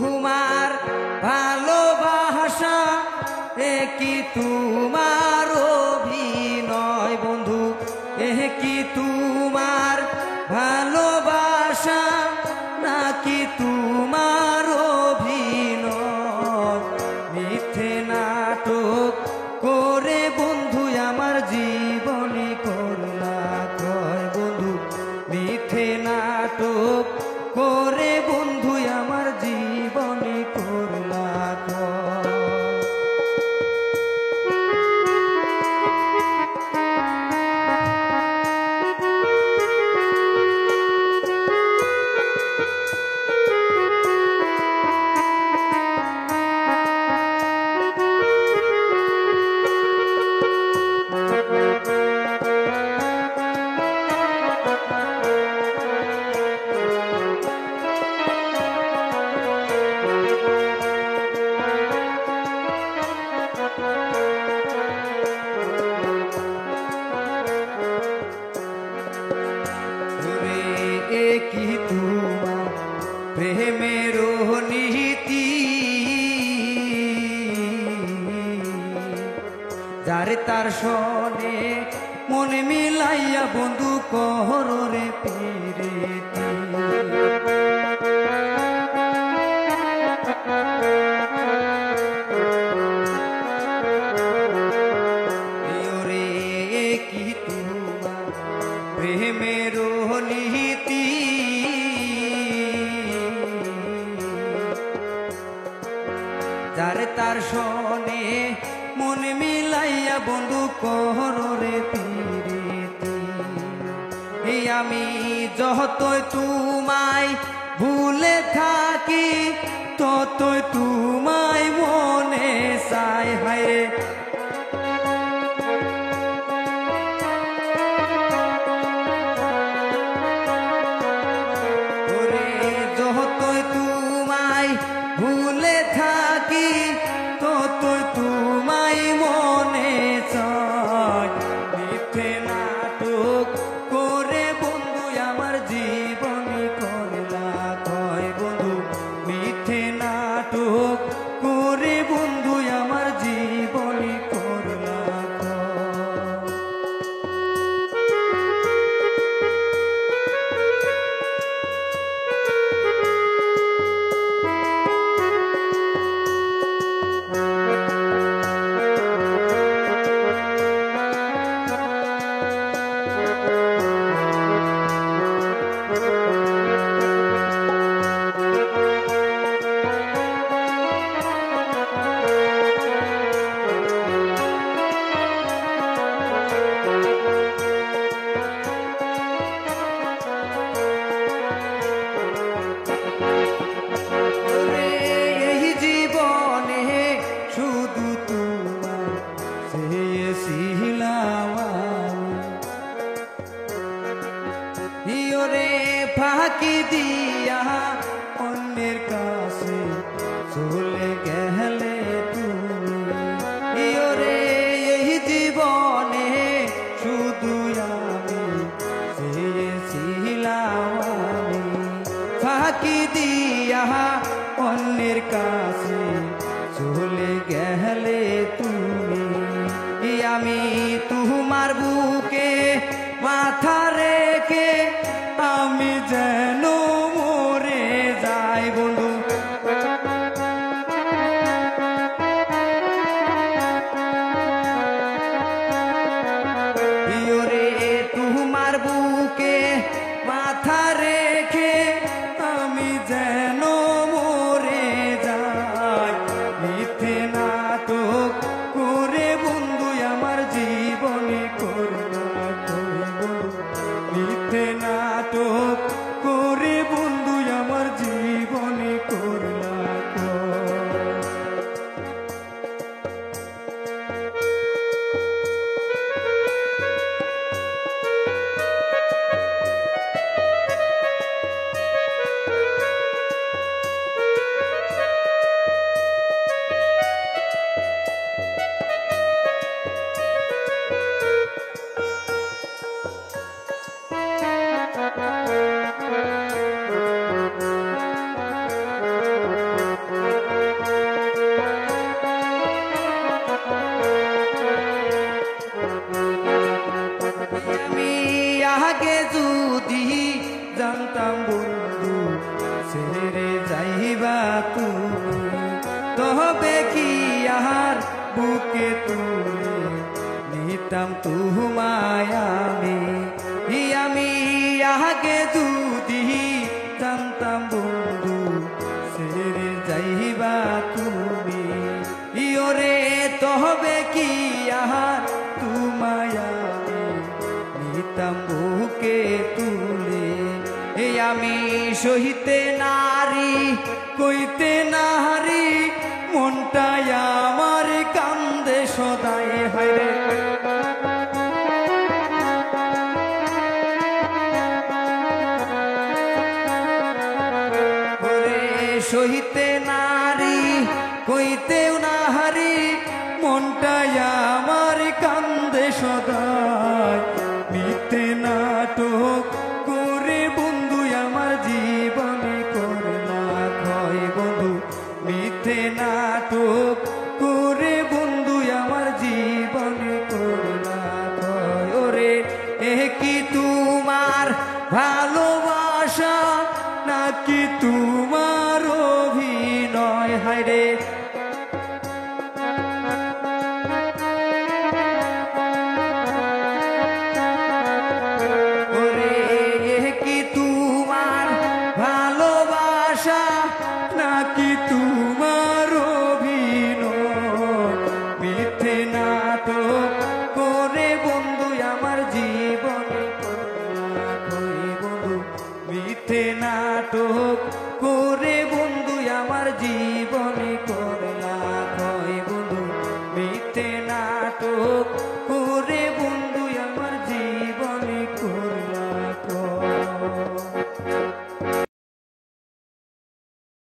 তোমার ভালোবাসা এ কি তোমার অভিনয় বন্ধু এ কি তোমার ভালোবাসা নাকি তোমার অভিনয় মিথ্যে নাটক করে বন্ধু আমার জীবনে করলা কয় বন্ধু মিথ্যে নাটক করে বন্ধু আমার জীবনে করলা কয় কি তোমার প্রেমের নীতি যারে তার সনে মনে মিলাইয়া বন্ধু কহরে প্রীতি কি তোমার প্রেমের নীতি যারে তার সনে মনে মিলাইয়া বন্ধু কহরে প্রীতি এই আমি যতই তোমায় ভুলে থাকি ততই তোমায় মনে চাই হায় যতই তোমায় ভুলে থাকি ততই তোমায় মনে চাই মিথ্যে নাটক করে বন্ধু আমার জীবনে করলা কয় বন্ধু মিথ্যে নাটক করে বন্ধু আমার জীবনে করলা ফাঁকি দিয়া অন্যের কাছে চলে গেলে তুমি রে এই জীবনে শুধু আমি চেয়েছিলাম ফাঁকি দিয়া অন্যের কাছে চলে গেলে তুমি আমি তোমার বুকে মাথা রেখে আমি যেন মরে যাই বন্ধু রে তোমার বুকে মাথা রেখে আমি যেন মরে যাই মিথ্যে নাটক করে বন্ধু আমার জীবনে করলা মিথ্যে নাটক করে বন্ধু আমার জীবনে করলা যাইবা তুমি তবে কি আর বুকে তুলে নিতাম তোমায় আমি আগে যদি জানতাম বন্ধু ছেড়ে যাইবা তুমি ইয়োরে তবে কি আর তোমায় নিতাম বুকে তুলে আমি সহিতে নারী কইতে নারী মনটাই আমার কান্দে সদাই হায়রে সহিতে নারী কইতেও নাহারি মনটাই আমার কান্দে সদাই মিথ্যে নাটক করে বন্ধু আমার জীবনে করলা ক্ষয় বন্ধু মিথ্যে নাটক করে বন্ধু আমার জীবনে করলা ক্ষয় ওরে কি তোমার ভালোবাসা নাকি তোমার অভিনয় হায়রে ওরে কি তোমার ভালোবাসা নাকি তোমার অভিনয় মিথ্যে নাটক করে বন্ধু আমার জীবনে মিথ্যে নাটক করে বন্ধু আমার জীবন